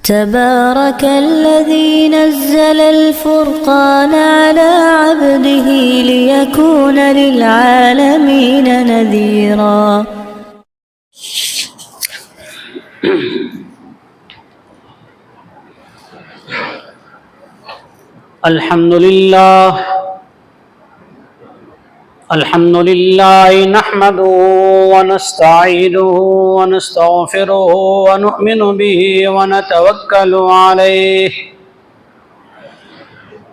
تبارك الذي نزل الفرقان على عبده ليكون للعالمين نذيرا. الحمد لله نحمده ونستعينه ونستغفره ونؤمن به ونتوكل عليه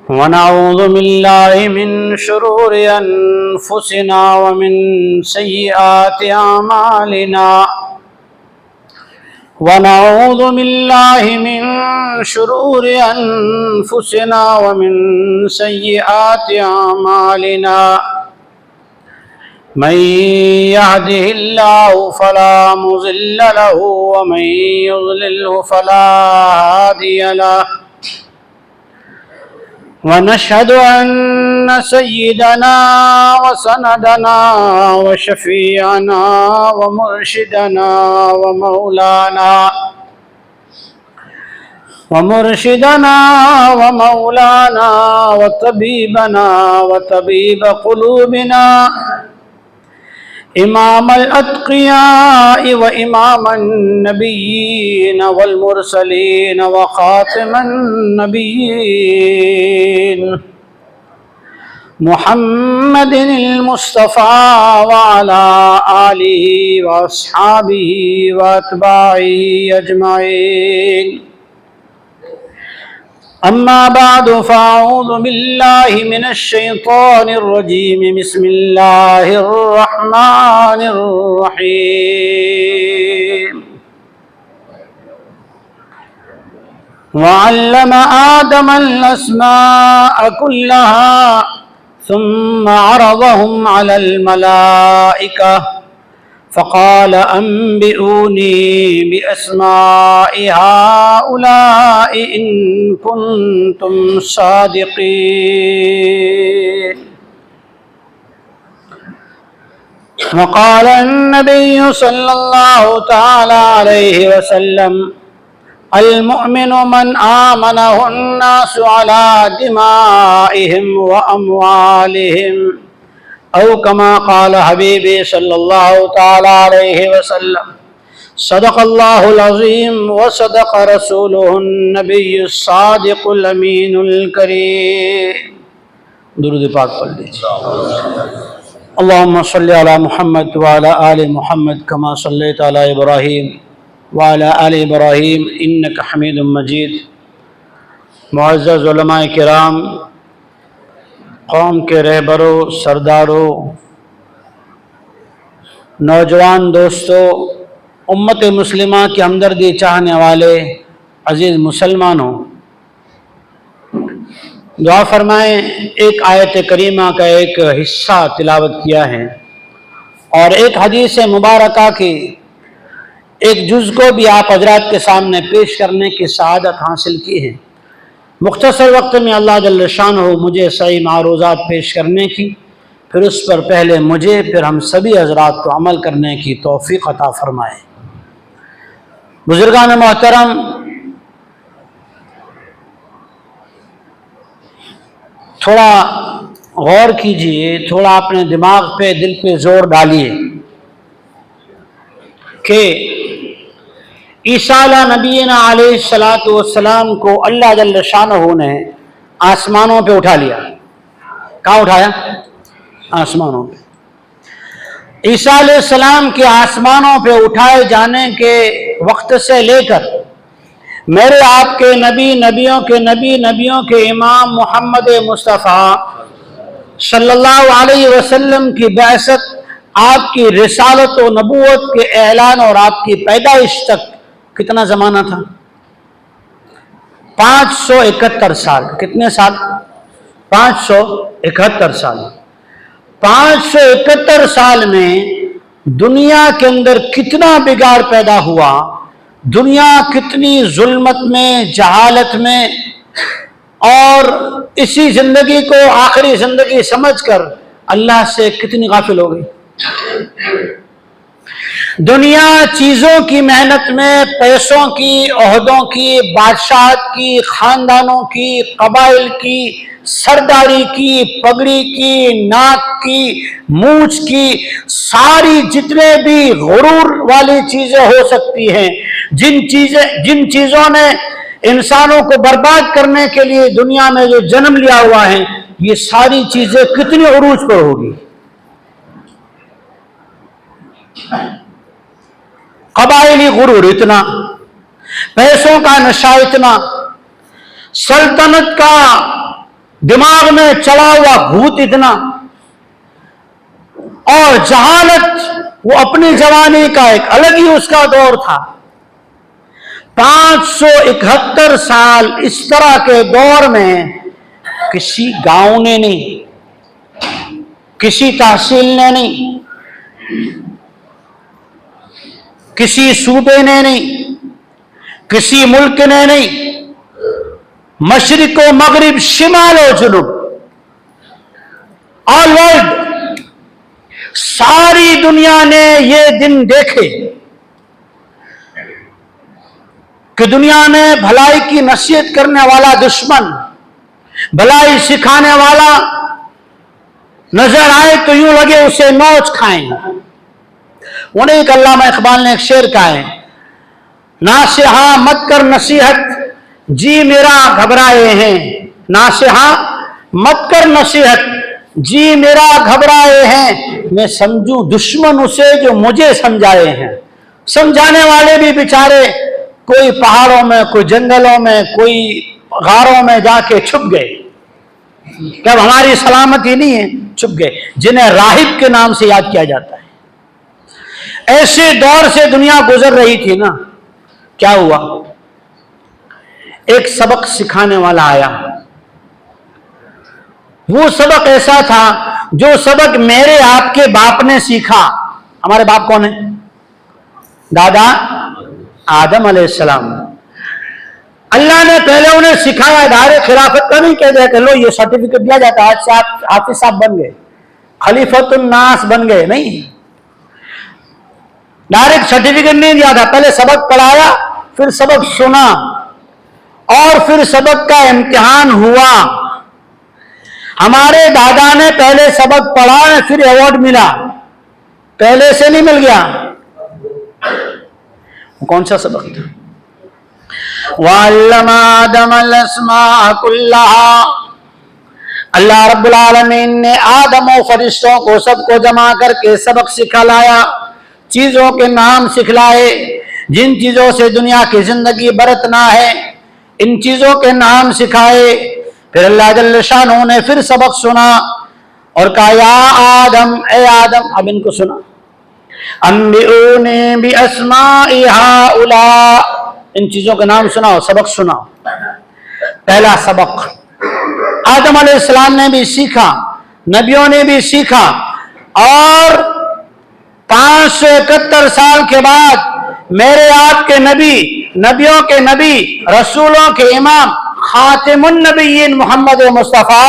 ونعوذ بالله من شرور أنفسنا ومن سيئات أعمالنا ونعوذ بالله من شرور أنفسنا ومن سيئات أعمالنا من يهده الله فلا مضل له ومن يضلله فلا هادي له ونشهد أن سيدنا وسندنا وشفيعنا ومرشدنا ومولانا وطبيبنا وطبيب قلوبنا إمام الأتقياء وإمام النبيين والمرسلين وخاتم النبيين محمد المصطفى وعلى آله وأصحابه وأتباعه أجمعين. أما بعد فأعوذ بالله من الشيطان الرجيم. بسم الله الرحمن الرحيم. وعلم آدم الأسماء كلها ثم عرضهم على الملائكة فقال أنبئوني بأسماء هؤلاء إن كنتم صادقين. وقال النبي صلى الله تعالى عليه وسلم المؤمن من آمنه الناس على دمائهم وأموالهم أو كما قال حبيبي صلى الله تعالى عليه وسلم. صدق الله العظيم وصدق رسوله النبي الصادق الأمين الكريم. درود پاک پڑھ لیجیے. اللهم صل على محمد وعلى آل محمد كما صليت على إبراهيم وعلى آل إبراهيم إنك حميد مجيد. معزز علماء کرام، قوم کے رہبروں، سرداروں، نوجوان دوستوں، امت مسلمہ کی ہمدردی چاہنے والے عزیز مسلمانوں، دعا فرمائیں. ایک آیت کریمہ کا ایک حصہ تلاوت کیا ہے اور ایک حدیث مبارکہ کی ایک جز کو بھی آپ حضرات کے سامنے پیش کرنے کی سعادت حاصل کی ہے. مختصر وقت میں اللہ جل شانہ مجھے صحیح معروضات پیش کرنے کی، پھر اس پر پہلے مجھے پھر ہم سبھی حضرات کو عمل کرنے کی توفیق عطا فرمائے. بزرگان محترم، تھوڑا غور کیجئے، تھوڑا اپنے دماغ پہ، دل پہ زور ڈالیے کہ عیسیٰ علیہ نبینا علیہ السلام کو اللہ جل شانہ نے آسمانوں پہ اٹھا لیا. کہاں اٹھایا؟ آسمانوں پہ. عیسیٰ علیہ السلام کے آسمانوں پہ اٹھائے جانے کے وقت سے لے کر میرے آپ کے نبی، نبیوں کے نبی، نبیوں کے امام محمد مصطفیٰ صلی اللہ علیہ وسلم کی بعثت، آپ کی رسالت و نبوت کے اعلان اور آپ کی پیدائش تک کتنا زمانہ تھا؟ 571 سال. کتنے سال؟ 571 سال. 571 سال میں دنیا کے اندر کتنا بگاڑ پیدا ہوا، دنیا کتنی ظلمت میں، جہالت میں، اور اسی زندگی کو آخری زندگی سمجھ کر اللہ سے کتنی غافل ہو گئی. दुनिया चीजों की मेहनत में, पैसों की, ओहदों की, बादशाहत की, खानदानों की, कबाइल की, सरदारी की, पगड़ी की, नाक की, मूछ की, सारी जितने भी गुरूर वाली चीजें हो सकती हैं, जिन चीजों ने इंसानों को बर्बाद करने के लिए दुनिया में जो जन्म लिया हुआ है, ये सारी चीजें कितनी उरूज पर होगी। कबाइली गुरूर इतना, पैसों का नशा इतना, सल्तनत का दिमाग में चला हुआ भूत इतना, और जहालत वो अपनी जवानी का एक अलग ही उसका दौर था। 571 साल इस तरह के दौर में किसी गांव ने नहीं, किसी तहसील ने नहीं, किसी सूबे ने नहीं, किसी मुल्क ने नहीं, मशरिक व मगरिब, शिमाल व जुनूब, ऑल वर्ल्ड, सारी दुनिया ने ये दिन देखे कि दुनिया में भलाई की नसीहत करने वाला दुश्मन, भलाई सिखाने वाला नजर आए तो यूं लगे उसे नोच खाएं। उन्हें एक अल्लामा इकबाल ने एक शेर कहा है, नासिहा मत कर नसीहत जी मेरा घबराए हैं, नासिहा मत कर नसीहत जी मेरा घबराए हैं, मैं समझूं दुश्मन उसे जो मुझे समझाए हैं। समझाने वाले भी बेचारे कोई पहाड़ों में, कोई जंगलों में, कोई गारों में जाके छुप गए, जब हमारी सलामती नहीं है छुप गए, जिन्हें राहिब के नाम से याद किया जाता है। ऐसे दौर से दुनिया गुजर रही थी ना, क्या हुआ, एक सबक सिखाने वाला आया। वो सबक ऐसा था जो सबक मेरे आपके बाप ने सीखा। हमारे बाप कौन है? दादा आदम अलैहिस्सलाम। अल्लाह ने पहले उन्हें सिखाया, दायरे खिलाफत का नहीं कह दिया कि लो ये सर्टिफिकेट दिया जाता है, आज से आप हाफिज साहब बन गए, खलीफतुन नास बन गए, नहीं, डायरेक्ट सर्टिफिकेट नहीं दिया था। पहले सबक पढ़ाया, फिर सबक सुना, और फिर सबक का इम्तिहान हुआ। हमारे दादा ने पहले सबक पढ़ा, फिर अवार्ड मिला, पहले से नहीं मिल गया। कौन सा सबक था? वअल्लमा आदमल अस्मा कुल्लहा, अल्लाह रब्बुल आलमीन ने आदम और फरिश्तों को सबको जमा करके सबक सिखलाया, चीजों के नाम सिखलाए, जिन चीजों से दुनिया की जिंदगी बरतना है, इन चीजों के नाम सिखाए। फिर अल्लाह जल्ल शानहू ने फिर सबक सुना और कहा, या आदम, ए आदम, अब इनको सुना, अम्बिऊनी बि अस्माइ हाउला, इन चीजों के नाम सुनाओ, सबक सुनाओ। पहला सबक आदम अलैहिस्सलाम ने भी सीखा, नबियों ने भी सीखा, और 571 साल के बाद मेरे आपके नबी, नबियों के नबी, रसूलों के इमाम, खातिमुन नबिय्यीन मोहम्मद मुस्तफा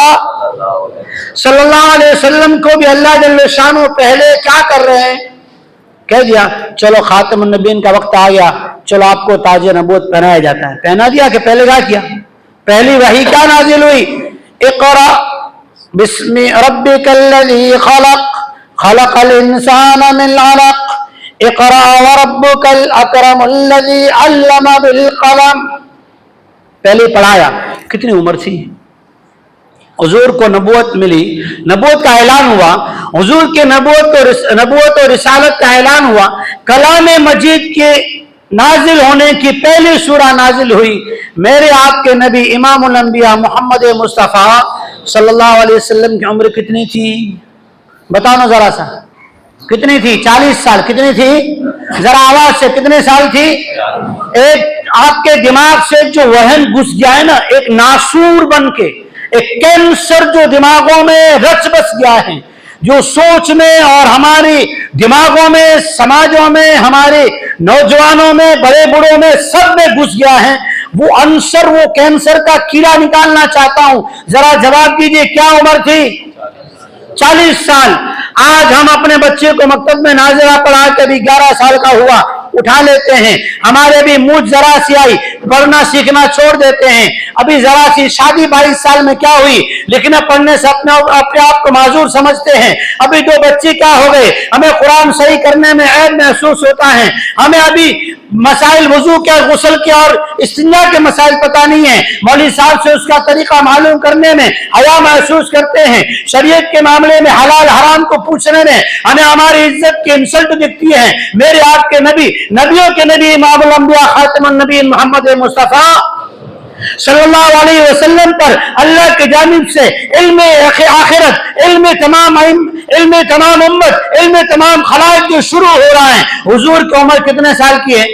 सल्लल्लाहु अलैहि वसल्लम को भी अल्लाह जल्ल शानहू पहले क्या कर रहे हैं, कह दिया चलो खातिमुन नबिय्यीन का वक्त आ गया, चलो आपको ताज नबूवत पहनाया जाता है। पहना दिया कि पहले क्या किया? पहली वही क्या नाजिल हुई? इक़रा बिस्मि रब्बिकल्लज़ी खलक़, खलक़ल इंसाना मिन अलक़, इक़रा व रब्बुकल अकरमुल्लज़ी अल्लम बिल क़लम। पहले पढ़ाया। कितनी उम्र थी? हुजूर को नबूवत मिली, नबूवत का ऐलान हुआ, हुजूर के नबूवत और रिसालत का ऐलान हुआ, कलाम मजीद के नाजिल होने की पहली सूरा नाजिल हुई। मेरे आपके नबी इमामुल अंबिया मोहम्मद मुस्तफ़ा सल्लल्लाहु अलैहि वसल्लम की उम्र कितनी थी? बताओ ना जरा सा, कितनी थी? 40 साल। कितनी थी? जरा आवाज से, कितने साल थी? एक आपके दिमाग से जो वहन घुस गया है ना, एक नासूर बन के, एक कैंसर जो दिमागों में रच बस गया है, जो सोच में और हमारी दिमागों में, समाजों में, हमारे नौजवानों में, बड़े बूढ़ों में, सब में घुस गया है, वो अंसर, वो कैंसर का कीड़ा निकालना चाहता हूं। जरा जवाब दीजिए, क्या उम्र थी? 40 साल। آج ہم اپنے بچے کو مکتب میں ناظرہ پڑھا کے بھی 11 سال کا ہوا اٹھا لیتے ہیں. ہمارے بھی منہ ذرا سی آئی پڑھنا سیکھنا چھوڑ دیتے ہیں. ابھی ذرا سی شادی 22 سال میں کیا ہوئی، لکھنے پڑھنے سے اپنے آپ کو معذور سمجھتے ہیں. ابھی 2 بچے کیا ہو گئے، ہمیں قرآن صحیح کرنے میں عیب محسوس ہوتا ہے. ہمیں ابھی مسائل وضو کے اور غسل کے اور استنجا کے مسائل پتہ نہیں ہیں. مولوی صاحب سے اس کا طریقہ معلوم کرنے میں حیا محسوس کرتے ہیں. شریعت کے معاملے میں حلال حرام کو پوچھنے میں ہمیں ہماری عزت کی انسلٹ دکھتی ہے. میرے آپ کے نبی، نبیوں کے نبی، امام الانبیاء خاتم النبی محمد مصطفیٰ صلی اللہ علیہ وسلم پر اللہ کی جانب سے علم آخرت، علم تمام امت، علم تمام خلائق جو شروع ہو رہا ہے. حضور کی عمر کتنے سال کی ہے؟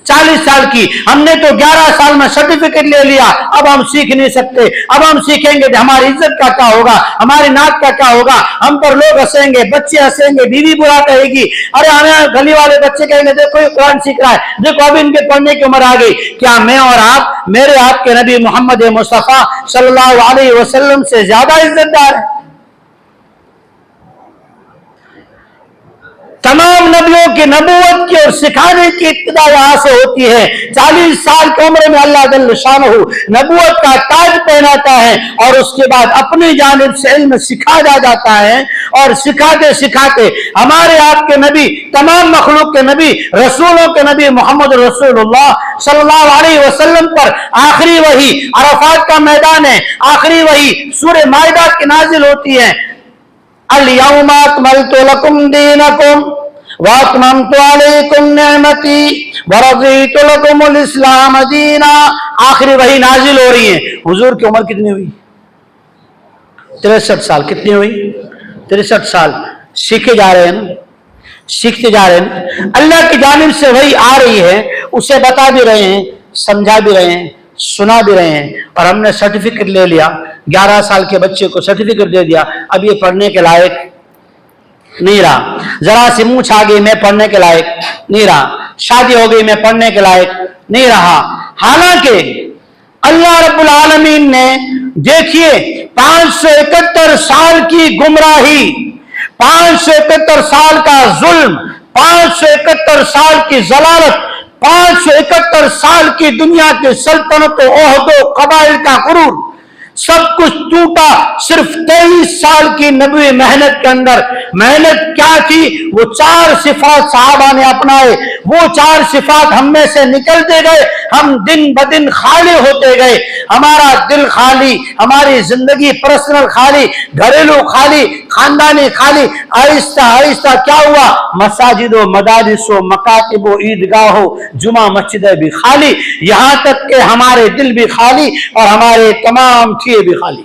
40 سال کی. ہم نے تو 11 سال میں سرٹیفکیٹ لے لیا. اب ہم سیکھ نہیں سکتے. اب ہم سیکھیں گے کہ ہماری عزت کا کیا ہوگا، ہماری ناک کا کیا ہوگا. ہم پر لوگ ہنسیں گے، بچے ہنسیں گے، بیوی برا کہے گی. ارے ہمیں گلی والے بچے کہیں گے دیکھو یہ قرآن سیکھ رہا ہے، دیکھو اب ان کے پڑھنے کی عمر آ گئی. کیا میں اور آپ میرے آپ کے نبی محمد مصطفیٰ صلی اللہ علیہ وسلم سے زیادہ عزت دار ہیں؟ تمام نبیوں کی نبوت کی اور سکھانے کی ابتدا یہاں سے ہوتی ہے. 40 سال کی عمر میں اللہ جل شانہ نبوت کا تاج پہناتا ہے اور اس کے بعد اپنی جانب سے علم سکھایا جاتا ہے. اور سکھاتے سکھاتے ہمارے آپ کے نبی، تمام مخلوق کے نبی، رسولوں کے نبی محمد رسول اللہ صلی اللہ علیہ وسلم پر آخری وحی عرفات کا میدان ہے. آخری وحی سورہ مائدہ کی نازل ہوتی ہے. اليوم اکملت لکم دینکم واتممت علیکم نعمتی ورضیت لکم الاسلام دینا. آخری وحی نازل ہو رہی ہے. حضور کی عمر کتنی ہوئی؟ 63 سال. کتنی ہوئی؟ 63 سال. سیکھے جا رہے ہیں نا، سیکھتے جا رہے ہیں. اللہ کی جانب سے وحی آ رہی ہے، اسے بتا بھی رہے ہیں، سمجھا بھی رہے ہیں، سنا بھی رہے ہیں. اور ہم نے سرٹیفکیٹ لے لیا. 11 سال کے بچے کو سرٹیفکیٹ دے دیا. اب یہ پڑھنے کے لائق نہیں رہا. ذرا سی منہ چھا گئی، میں پڑھنے کے لائق نہیں رہا. شادی ہو گئی، میں پڑھنے کے لائق نہیں رہا. حالانکہ اللہ رب العالمین نے دیکھیے 571 سال کی گمراہی، 571 سال کا ظلم، 571 سال کی ضلالت، 571 سال کی دنیا کی سلطنت و عہد و قبائل کا غرور، سب کچھ ٹوٹا صرف 23 سال کی نبوی محنت کے اندر. محنت کیا تھی؟ وہ 4 صفات صحابہ نے اپنائے. وہ 4 صفات ہم میں سے نکلتے گئے. ہم دن بدن خالی ہوتے گئے. ہمارا دل خالی، ہماری زندگی پرسنل خالی، گھریلو خالی، خاندانی خالی. آہستہ آہستہ کیا ہوا؟ مساجد و مدارس و مکاتب و عیدگاہ و جمعہ مسجدیں بھی خالی، یہاں تک کہ ہمارے دل بھی خالی اور ہمارے تمام چیزیں بھی خالی.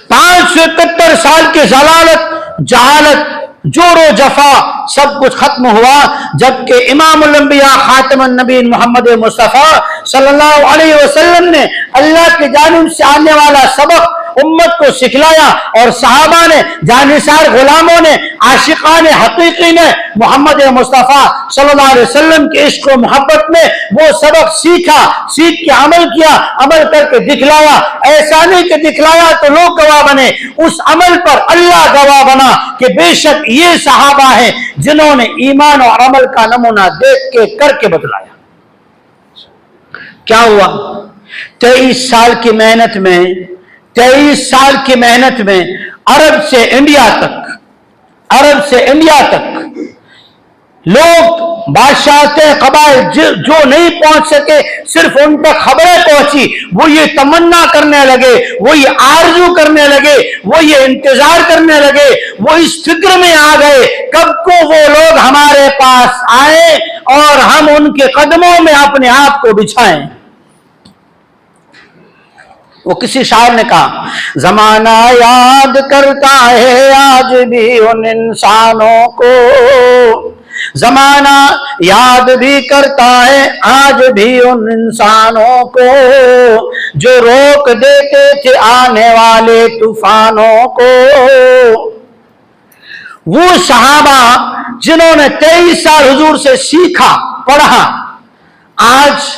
571 سال کی ضلالت، جہالت، جور و جفا سب کچھ ختم ہوا جبکہ امام الانبیاء خاتم النبی محمد مصطفیٰ صلی اللہ علیہ وسلم نے اللہ کی جانب سے آنے والا سبق امت کو سکھلایا. اور صحابہ نے، جانثار غلاموں نے، عاشقان حقیقی نے محمد مصطفیٰ صلی اللہ علیہ وسلم کے عشق و محبت میں وہ سبق سیکھا، سیکھ کے عمل کیا، عمل کر کے دکھلایا. ایسا نہیں کہ دکھلایا تو لوگ گواہ بنے، اس عمل پر اللہ گواہ بنا کہ بے شک یہ صحابہ ہیں جنہوں نے ایمان اور عمل کا نمونہ دیکھ کے کر کے بتلایا. کیا ہوا؟ 23 سال کی محنت میں، 23 سال کی محنت میں عرب سے انڈیا تک لوگ، بادشاہتیں، قبائل جو نہیں پہنچ سکے صرف ان تک خبریں پہنچی. وہ یہ تمنا کرنے لگے، وہ یہ آرزو کرنے لگے، وہ یہ انتظار کرنے لگے، وہ اس فکر میں آ گئے کب کو وہ لوگ ہمارے پاس آئیں اور ہم ان کے قدموں میں اپنے آپ کو بچھائیں. وہ کسی شاعر نے کہا زمانہ یاد کرتا ہے آج بھی ان انسانوں کو، زمانہ یاد بھی کرتا ہے آج بھی ان انسانوں کو جو روک دیتے تھے آنے والے طوفانوں کو. وہ صحابہ جنہوں نے 23 سال حضور سے سیکھا پڑھا، آج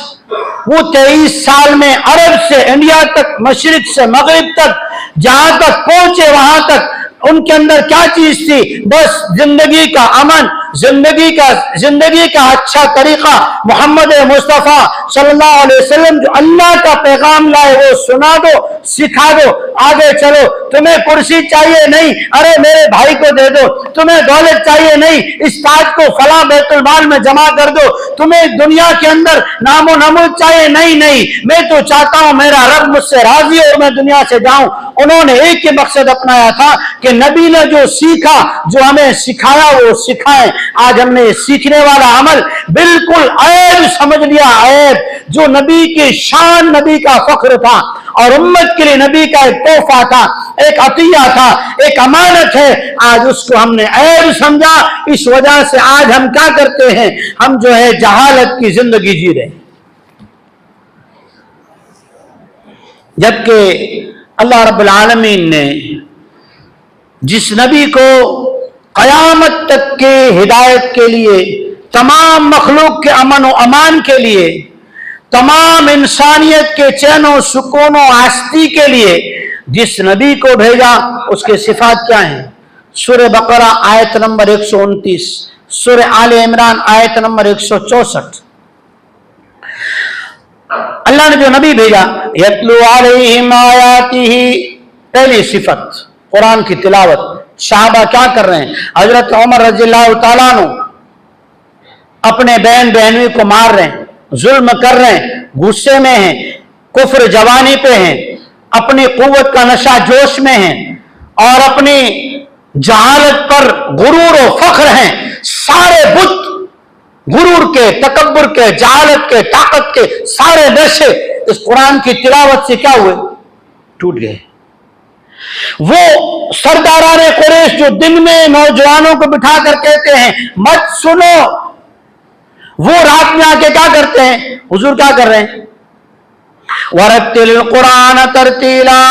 وہ 23 سال میں عرب سے انڈیا تک، مشرق سے مغرب تک، جہاں تک پہنچے وہاں تک ان کے اندر کیا چیز تھی؟ بس زندگی کا امن، زندگی کا اچھا طریقہ، محمد مصطفیٰ صلی اللہ علیہ وسلم جو اللہ کا پیغام لائے وہ سنا دو، سکھا دو، آگے چلو۔ تمہیں کرسی چاہیے نہیں، ارے میرے بھائی کو دے دو۔ تمہیں دولت چاہیے نہیں، اس تاج کو فلاں بیت المال میں جمع کر دو۔ تمہیں دنیا کے اندر نام و نمود چاہیے نہیں، میں تو چاہتا ہوں میرا رب مجھ سے راضی اور میں دنیا سے جاؤں۔ انہوں نے ایک ہی مقصد اپنایا تھا کہ نبی نے جو سیکھا، جو ہمیں سکھایا وہ سکھائیں۔ آج ہم نے سیکھنے والا عمل بالکل عیب سمجھ لیا، عیب جو نبی کی شان، نبی کا فخر تھا اور امت کے لیے نبی کا ایک تحفہ تھا، ایک عطیہ تھا، ایک امانت ہے، آج اس کو ہم نے عیب سمجھا۔ اس وجہ سے آج ہم کیا کرتے ہیں؟ ہم جو ہے جہالت کی زندگی جی رہے ہیں، جبکہ اللہ رب العالمین نے جس نبی کو قیامت تک کے ہدایت کے لیے، تمام مخلوق کے امن و امان کے لیے، تمام انسانیت کے چین و سکون و آستی کے لیے جس نبی کو بھیجا، اس کے صفات کیا ہیں؟ سورہ بقرہ آیت نمبر 129، سورہ آل عمران آیت نمبر 164۔ اللہ نے جو نبی بھیجا، یتلو علیہم آیاتہ، پہلی صفت قرآن کی تلاوت۔ صحابہ کیا کر رہے ہیں؟ حضرت عمر رضی اللہ تعالیٰ عنہ اپنے بہن بہنوئی کو مار رہے ہیں، ظلم کر رہے ہیں، غصے میں ہیں، کفر جوانی پہ ہیں، اپنی قوت کا نشہ جوش میں ہیں اور اپنی جہالت پر غرور و فخر ہیں۔ سارے بت غرور کے، تکبر کے، جہالت کے، طاقت کے سارے نشے اس قرآن کی تلاوت سے کیا ہوئے؟ ٹوٹ گئے۔ وہ سرداران قریش جو دن میں نوجوانوں کو بٹھا کر کہتے ہیں مت سنو، وہ رات میں آ کے کیا کرتے ہیں؟ حضور کیا کر رہے ہیں؟ وَرَتِّلِ الْقُرْآنَ تَرْتِيلًا،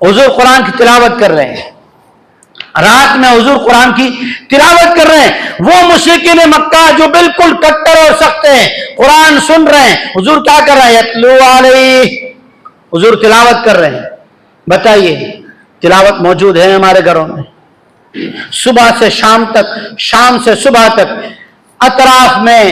حضور قرآن کی تلاوت کر رہے ہیں، رات میں حضور قرآن کی تلاوت کر رہے ہیں۔ وہ مشرکین مکہ جو بالکل کٹر اور سخت ہیں، قرآن سن رہے ہیں، حضور کیا کر رہے ہیں؟ یتلو علیہ، حضور تلاوت کر رہے ہیں۔ بتائیے تلاوت موجود ہے ہمارے گھروں میں، صبح سے شام تک، شام سے صبح تک، اطراف میں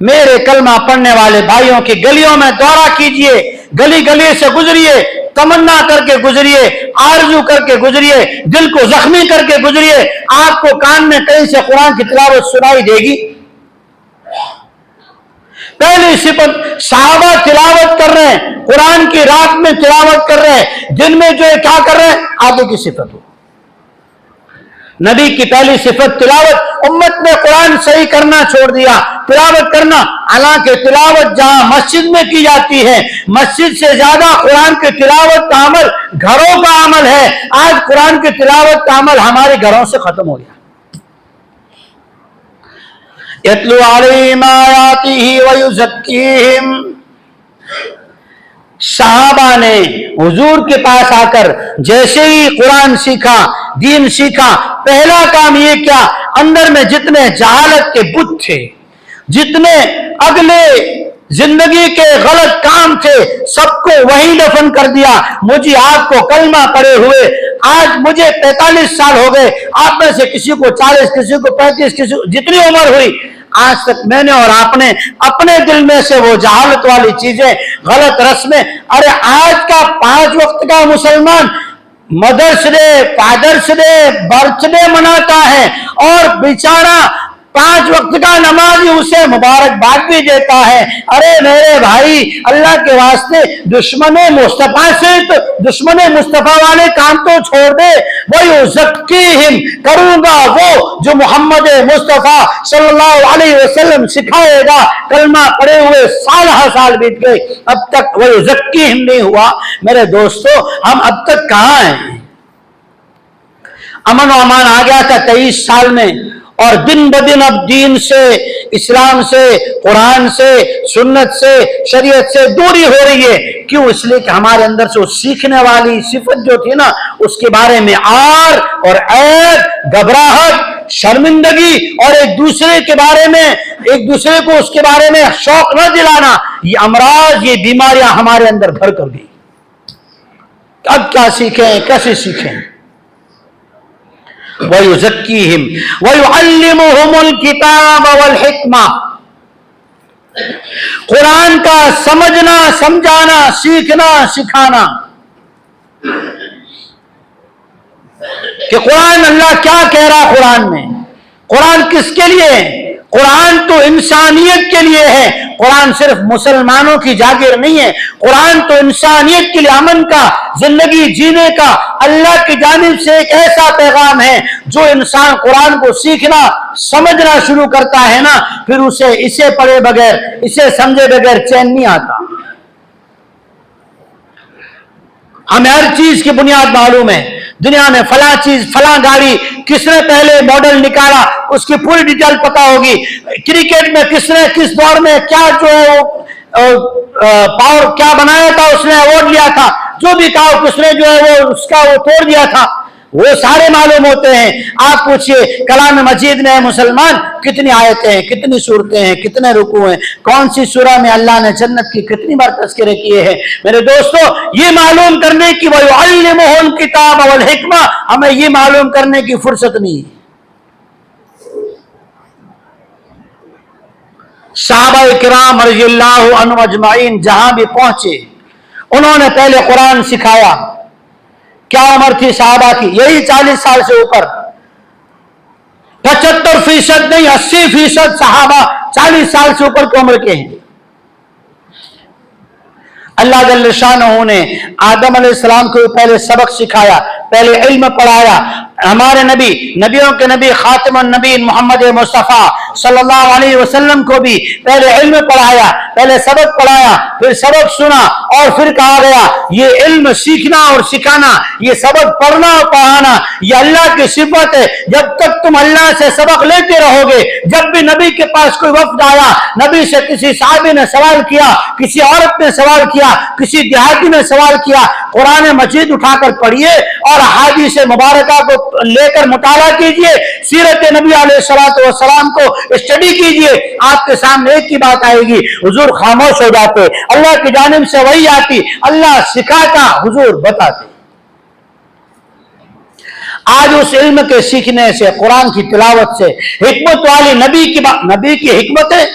میرے کلمہ پڑھنے والے بھائیوں کی گلیوں میں دورہ کیجئے، گلی گلی سے گزریے، تمنا کر کے گزریے، آرزو کر کے گزریے، دل کو زخمی کر کے گزریے، آپ کو کان میں کہیں سے قرآن کی تلاوت سنائی دے گی؟ پہلی صفت صحابہ تلاوت کر رہے ہیں، قرآن کی رات میں تلاوت کر رہے ہیں، دن میں جو ہے کیا کر رہے ہیں؟ آگے کی صفت ہو۔ نبی کی پہلی صفت تلاوت، امت نے قرآن صحیح کرنا چھوڑ دیا، تلاوت کرنا۔ حالانکہ تلاوت جہاں مسجد میں کی جاتی ہے، مسجد سے زیادہ قرآن کی تلاوت کا عمل گھروں کا عمل ہے۔ آج قرآن کی تلاوت کا عمل ہمارے گھروں سے ختم ہو گیا۔ یتلو علیہم آیاتہ ویزکیہم، صحابہ نے حضور کے پاس آ کر جیسے ہی قرآن سیکھا، دین سیکھا، پہلا کام یہ کیا؟ اندر میں جتنے جہالت کے بت تھے، جتنے اگلے زندگی کے غلط کام تھے، سب کو وہی دفن کر دیا۔ مجھے آپ کو کلمہ پڑے ہوئے آج مجھے 45 سال ہو گئے، آپ میں سے کسی کو 40، کسی کو 35، کسی کو جتنی عمر ہوئی، آج تک میں نے اور آپ نے اپنے دل میں سے وہ جہالت والی چیزیں، غلط رسمیں، ارے آج کا 5 وقت کا مسلمان mothers day, fathers day, birthday مناتا ہے اور بیچارہ 5 وقت کا نمازی اسے مبارکباد بھی دیتا ہے۔ ارے میرے بھائی، اللہ کے واسطے دشمن مصطفیٰ سے، دشمن مصطفیٰ والے کام تو چھوڑ دے۔ وَيُزَكِّيهِمْ، کروں گا وہ جو محمد مصطفیٰ صلی اللہ علیہ وسلم سکھائے گا۔ کلمہ پڑے ہوئے سال ہر سال بیت گئے، اب تک وَيُزَكِّيهِمْ نہیں ہوا۔ میرے دوستو، ہم اب تک کہاں ہیں؟ امن و امان آ گیا تھا 23 سال میں، اور دن بدن اب دین سے، اسلام سے، قرآن سے، سنت سے، شریعت سے دوری ہو رہی ہے۔ کیوں؟ اس لیے کہ ہمارے اندر سے وہ سیکھنے والی صفت جو تھی نا، اس کے بارے میں آر اور عیب، گھبراہٹ، شرمندگی اور ایک دوسرے کے بارے میں، ایک دوسرے کو اس کے بارے میں شوق نہ دلانا، یہ امراض، یہ بیماریاں ہمارے اندر بھر کر گئی۔ اب کیا سیکھیں، کیسے سیکھیں؟ वयुज़क्कीहिम वयुअल्लिमुहुमुल किताब वल हिक्मा। कुरान का समझना, समझाना, सीखना, सिखाना कि कुरान अल्लाह क्या कह रहा है कुरान में, कुरान किसके लिए है? कुरान तो इंसानियत के लिए है। कुरान सिर्फ मुसलमानों की जागीर नहीं है, कुरान तो इंसानियत के लिए अमन का, जिंदगी जीने का अल्लाह की जानिब से एक ऐसा पैगाम है। जो इंसान कुरान को सीखना समझना शुरू करता है ना, फिर उसे इसे पढ़े बगैर, इसे समझे बगैर चैन नहीं आता। हमें हर चीज की बुनियाद मालूम है। दुनिया में फला चीज, फला गाड़ी किसने पहले मॉडल निकाला, उसकी पूरी डिटेल पता होगी। क्रिकेट में किसने किस दौर में क्या जो है वो पावर क्या बनाया था, उसने अवार्ड लिया था, जो भी कहा किसने जो है वो उसका वो तोड़ दिया था, वो सारे मालूम होते हैं। आप पूछिए कलाम मजीद में मुसलमान कितनी आयतें हैं, कितनी सूरतें हैं, कितने रुकू हैं, कौन सी सूरह में अल्लाह ने जन्नत की कितनी बार तज़किरे किए हैं। मेरे दोस्तों, ये मालूम करने की वयुअल्लिमुहुल किताब वल हिक्मा, हमें ये मालूम करने की फुर्सत नहीं। सहाबा किराम रज़ियल्लाहु अन्हुम अजमाइन जहां भी पहुंचे, उन्होंने पहले कुरान सिखाया। क्या उम्र थी साहबा की? यही 40 साल से ऊपर। 75% नहीं, 80% सहाबा 40 साल से ऊपर की उम्र के हैं। अल्लाह जल्ल शानहू ने आदम अलैहिस्सलाम को पहले सबक सिखाया, पहले इल्म पढ़ाया। हमारे नबी, नबियों के नबी खातिमुन नबी मोहम्मद मुस्तफ़ा सल्लल्लाहु अलैहि वसल्लम को भी पहले इल्म पढ़ाया, पहले सबक पढ़ाया, फिर सबक सुना और फिर कहा गया ये इल्म सीखना और सिखाना, ये सबक पढ़ना और पढ़ाना, ये अल्लाह की सिफत है। जब तक तुम अल्लाह से सबक लेते रहोगे, जब भी नबी के पास कोई वफ्द आया, नबी से किसी साहबी ने सवाल किया, किसी औरत ने सवाल किया, किसी देहाती ने सवाल किया, कुरान मजीद उठाकर पढ़िए और हदीस मुबारका को लेकर मुताला कीजिए, सीरत नबी अलैहिस्सलातु वस्सलाम को स्टडी कीजिए। आपके सामने एक ही बात आएगी, हुजूर खामोश हो जाते, अल्लाह की जानिब से वही आती, अल्लाह सिखाता, हुजूर बताते। आज उस इल्म के सीखने से, कुरान की तिलावत से, हिकमत वाली नबी की हिकमतें,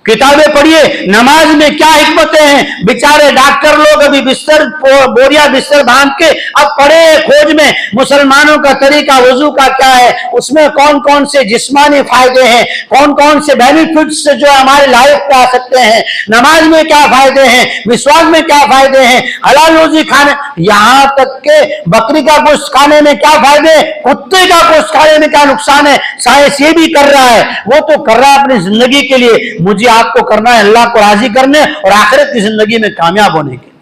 किताबें पढ़िए। नमाज में क्या हिकमतें हैं। बेचारे डॉक्टर लोग अभी बिस्तर बोरिया बिस्तर बांध के अब पड़े खोज में मुसलमानों का तरीका वजू का क्या है, उसमें कौन कौन से जिस्मानी फायदे हैं, कौन कौन से बेनिफिट्स जो हमारे लाइफ पे आ सकते हैं, नमाज में क्या फायदे हैं, मिसवाक में क्या फायदे हैं, हलाल रोजी खाने, यहाँ तक के बकरी का गोश्त खाने में क्या फायदे, कुत्ते का गोश्त खाने में क्या नुकसान है। साइंस ये भी कर रहा है, वो तो कर रहा है अपनी जिंदगी के लिए, मुझे आपको करना है अल्लाह को राजी करने और आखिरत की जिंदगी में कामयाब होने के लिए।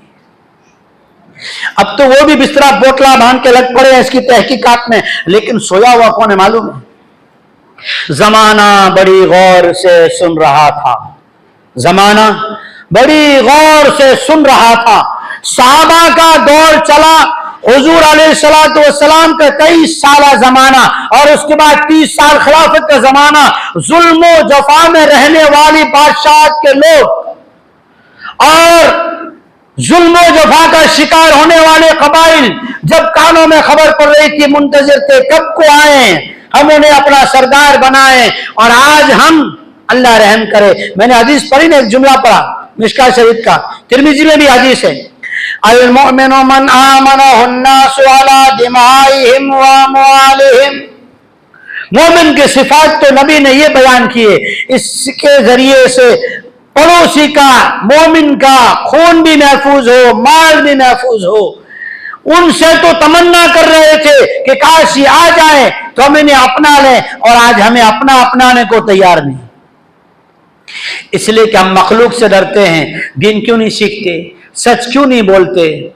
अब तो वो भी बिस्तरा बोतला बांध के लग पड़े हैं इसकी तहकीकात में, लेकिन सोया हुआ कौन है मालूम है? जमाना बड़ी गौर से सुन रहा था, जमाना बड़ी गौर से सुन रहा था। सहाबा का दौर चला, हुजूर अलैहिस्सलातु वस्सलाम का 23 साल जमाना और उसके बाद 30 साल खिलाफत का जमाना। जुल्म और जफा में रहने वाली बादशाह के लोग और जुल्म और जफा का शिकार होने वाले कबाइल जब कानों में खबर पड़ रही थी, मुंतजिर थे कब को आए, हम उन्हें अपना सरदार बनाए। और आज हम, अल्लाह रहम करे, मैंने हदीस पढ़ी ना, एक जुमला पढ़ा मिशकात शरीफ का, तिरमिजी में भी हदीस है, अल मुमिनु मन आमनहुन्नासु अला दिमाइहिम व अमवालिहिम। मोमिन की सिफात तो नबी ने ये बयान किए, इसके जरिए से पड़ोसी का, मोमिन का खून भी महफूज हो, माल भी महफूज हो। उनसे तो तमन्ना कर रहे थे कि काश ये आ जाए तो हम इन्हें अपना लें, और आज हमें अपनाने को तैयार नहीं, इसलिए कि हम मखलूक से डरते हैं। दीन क्यों नहीं सीखते, सच क्यों नहीं बोलते,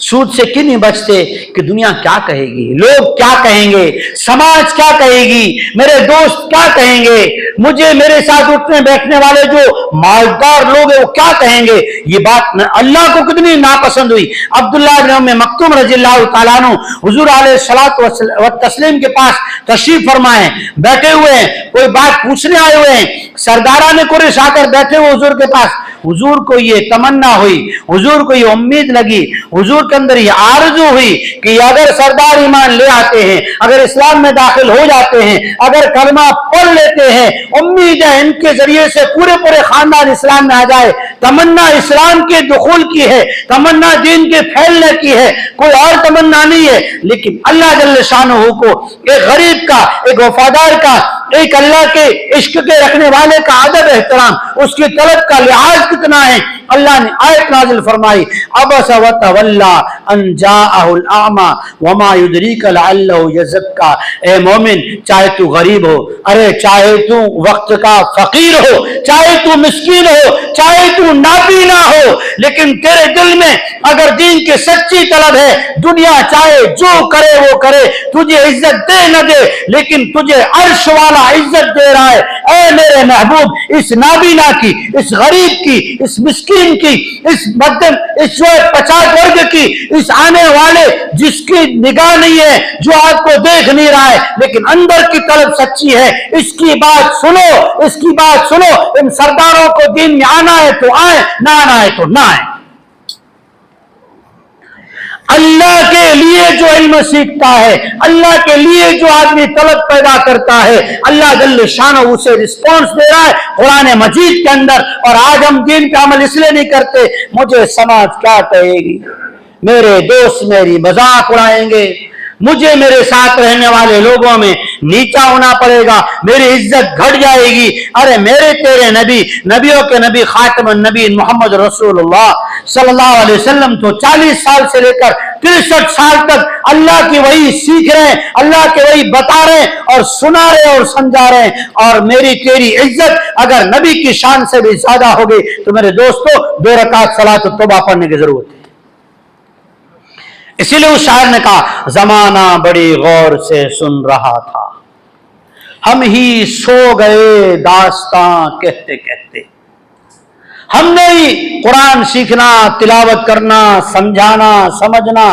सूद से क्यों नहीं बचते कि दुनिया क्या कहेगी, लोग क्या कहेंगे, समाज क्या कहेगी, मेरे दोस्त क्या कहेंगे, मुझे मेरे साथ उठने बैठने वाले जो मालदार लोग हैं वो क्या कहेंगे। ये बात अल्लाह को कितनी नापसंद हुई। अब्दुल्लाह इब्न उम्मे मक्तूम रज़ियल्लाहु ताला अन्हु हुजूर अलैहिस्सलातु व तस्लीम के पास तशरीफ फरमाए, बैठे हुए हैं, कोई बात पूछने आए हुए हैं, सरदारान कुरैश आकर बैठे हुए हुजूर के पास। हुजूर को ये तमन्ना हुई, हुजूर को ये उम्मीद लगी, हुजूर के अंदर ये आरज़ू हुई कि अगर सरदार ईमान ले आते हैं, अगर इस्लाम में दाखिल हो जाते हैं, अगर कलमा पढ़ लेते हैं, उम्मीद है इनके जरिए से पूरे पूरे खानदान इस्लाम में आ जाए। तमन्ना इस्लाम के दुखूल की है, तमन्ना दीन के फैलने की है, कोई और तमन्ना नहीं है। लेकिन अल्लाह जल्ल शानहू को एक गरीब का, एक वफादार का, एक अल्लाह के इश्क के रखने वाले का अदब एहतराम, उसकी तलब का लिहाज कितना है। अल्लाह ने आयत नाजिल फरमाई, अबसा व तवल्ला अन जाअहुल आमा वमा युदरीका लअल्लहु यज़क्का। ए मोमिन, चाहे तू गरीब हो, अरे चाहे तू वक्त का फकीर हो, चाहे तू मिस्कीन हो, चाहे तू नाबीना हो, लेकिन तेरे दिल में अगर दीन की सच्ची तलब है, दुनिया चाहे जो करे वो करे, तुझे इज्जत दे न दे, लेकिन तुझे अर्श वाला इज्जत दे रहा है। ऐ मेरे महबूब, इस नाबीना की, इस गरीब की, इस मिस्कीन की, इस मध्यम, इस 50 वर्ग की, इस आने वाले जिसकी निगाह नहीं है, जो आपको देख नहीं रहा है लेकिन अंदर की तलब सच्ची है, इसकी बात सुनो, इसकी बात सुनो। इन सरदारों को दीन में आना है तो आए, ना आना है तो ना आए। अल्लाह के लिए जो इल्म सीखता है, अल्लाह के लिए जो आदमी तलब पैदा करता है, अल्लाह जल्ल शानहू उसे रिस्पॉन्स दे रहा है कुरान मजीद के अंदर। और आज हम दीन पे अमल इसलिए नहीं करते, मुझे समाज क्या कहेगी, मेरे दोस्त मेरी मजाक उड़ाएंगे, मुझे मेरे साथ रहने वाले लोगों में नीचा होना पड़ेगा, मेरी इज्जत घट जाएगी। अरे मेरे तेरे नबी, नबियों के नबी खातमुन नबी मोहम्मद रसूलुल्लाह सल्लल्लाहु अलैहि वसल्लम तो 40 साल से लेकर 63 साल तक अल्लाह की वही सीख रहे हैं, अल्लाह के वही बता रहे हैं और सुना रहे हैं और समझा रहे हैं। और मेरी तेरी इज्जत अगर नबी की शान से भी ज्यादा हो गई तो मेरे दोस्तों 2 रकात सलात तौबा पढ़ने की जरूरत है। इसीलिए उस शायर ने कहा, जमाना बड़ी गौर से सुन रहा था, हम ही सो गए दास्तां कहते कहते। हमने ही कुरान सीखना, तिलावत करना, समझाना, समझना,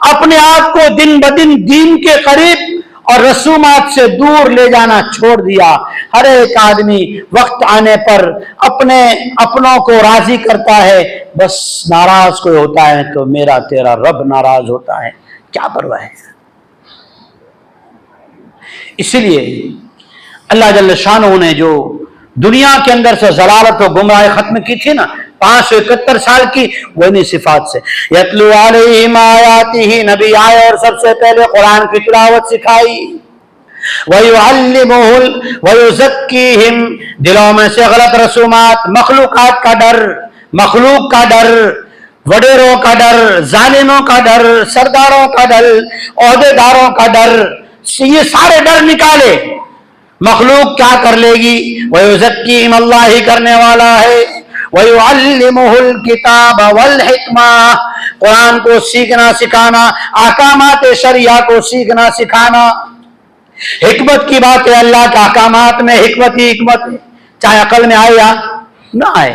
अपने आप को दिन ब दिन दीन के करीब और रसूमात से दूर ले जाना छोड़ दिया। हर एक आदमी वक्त आने पर अपने अपनों को राजी करता है, बस नाराज कोई होता है तो मेरा तेरा रब नाराज होता है, क्या परवाह है। इसलिए अल्लाह जल्ल शानहू ने जो दुनिया के अंदर से जलालत और गुमराही खत्म की थी ना, 571 साल की, वही सिफात से यतलू अलैहिम आयातिही, नबी आए और सबसे पहले कुरान की तिलावत सिखाई। वयुअल्लिमुहुल वयुज़क्कीहिम, दिलों में से गलत रसूमात, मखलूकात का डर, मखलूक का डर, वडेरों का डर, जालिमों का डर, सरदारों का डर, ओहदेदारों का डर, ये सारे डर निकाले। मखलूक क्या कर लेगी, वयुज़क्कीहिम, अल्लाह ही करने वाला है। वयुअल्लिमुहुल किताब वल हिकमा, कुरान को सीखना सिखाना, अहकामात शरिया को सीखना सिखाना। हिकमत की बात है, अल्लाह के अहकामात में हिकमत ही हिकमत है, चाहे अकल में आए या ना आए।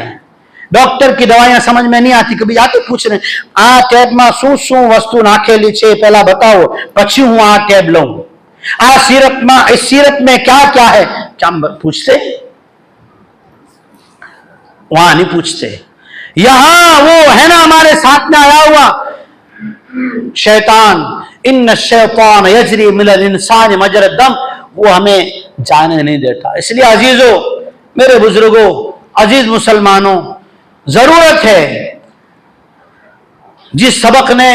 डॉक्टर की दवाइयां समझ में नहीं आती, कभी आते पूछ रहे आ टेब में शू वस्तु नाखेली छे, पहला बताओ पछी हूं आ टेब लऊं। आ सीरत में, इस सीरत में क्या क्या है, क्या पूछते? वहां नहीं पूछते। यहां वो है ना हमारे साथ में आया हुआ शैतान, इन्न शैतान यजरी मिनल इंसान मजर दम, वो हमें जाने नहीं देता। इसलिए अजीजों, मेरे बुजुर्गों, अजीज मुसलमानों, जरूरत है जिस सबक ने,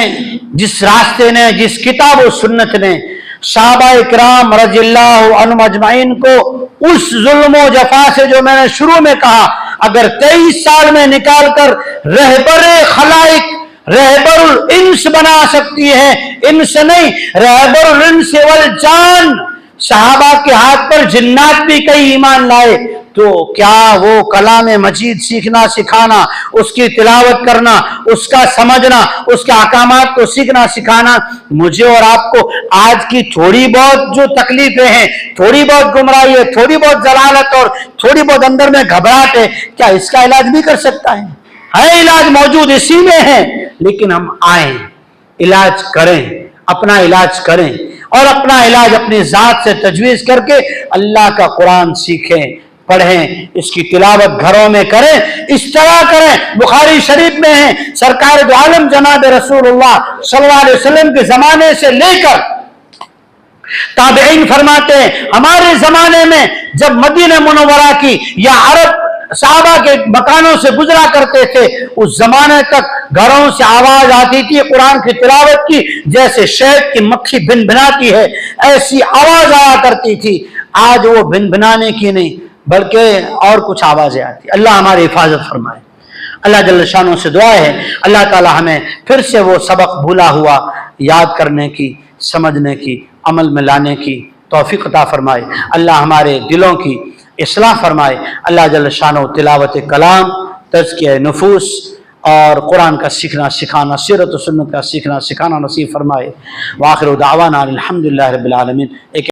जिस रास्ते ने, जिस किताब और सुन्नत ने सहाबा इकराम रज़ियल्लाहु अन्हुम अजमाइन को उस जुल्म व जफा से, जो मैंने शुरू में कहा, अगर 23 साल में निकाल कर रहबरे खलाइक, रहबरुल इंस बना सकती है, इंस नहीं, रहबरुल इंस वल जान, सहाबा के हाथ पर जिन्नात भी कई ईमान लाए, तो क्या वो कलाम मजीद सीखना सिखाना, उसकी तिलावत करना, उसका समझना, उसके अहकामात को सीखना सिखाना मुझे और आपको आज की थोड़ी बहुत जो तकलीफें हैं, थोड़ी बहुत गुमराही है, थोड़ी बहुत जलालत और थोड़ी बहुत अंदर में घबराहट है, क्या इसका इलाज नहीं कर सकता है? इलाज मौजूद इसी में है, लेकिन हम आए, इलाज करें, अपना इलाज करें और अपना इलाज अपनी जात से तजवीज करके अल्लाह का कुरान सीखें, پڑھیں، اس کی تلاوت گھروں میں کریں، اس طرح کریں۔ بخاری شریف میں ہے سرکار دو عالم جناب رسول اللہ صلی اللہ علیہ وسلم کے زمانے سے لے کر تابعین فرماتے ہیں ہمارے زمانے میں جب مدینہ منورہ کی یا عرب صحابہ کے مکانوں سے گزرا کرتے تھے، اس زمانے تک گھروں سے آواز آتی تھی قرآن کی تلاوت کی، جیسے شہد کی مکھی بن بناتی ہے ایسی آواز آیا کرتی تھی۔ آج وہ بن بنانے کی نہیں بلکہ اور کچھ آوازیں آتی۔ اللہ ہماری حفاظت فرمائے۔ اللہ جل شانہ سے دعا ہے اللہ تعالی ہمیں پھر سے وہ سبق بھولا ہوا یاد کرنے کی، سمجھنے کی، عمل میں لانے کی توفیق عطا فرمائے۔ اللہ ہمارے دلوں کی اصلاح فرمائے۔ اللہ جل شانہ تلاوت کلام، تزکیہ نفوس اور قرآن کا سیکھنا سکھانا، سیرت و سنت کا سیکھنا سکھانا نصیب فرمائے۔ وآخر دعوانا الحمدللہ رب العالمین۔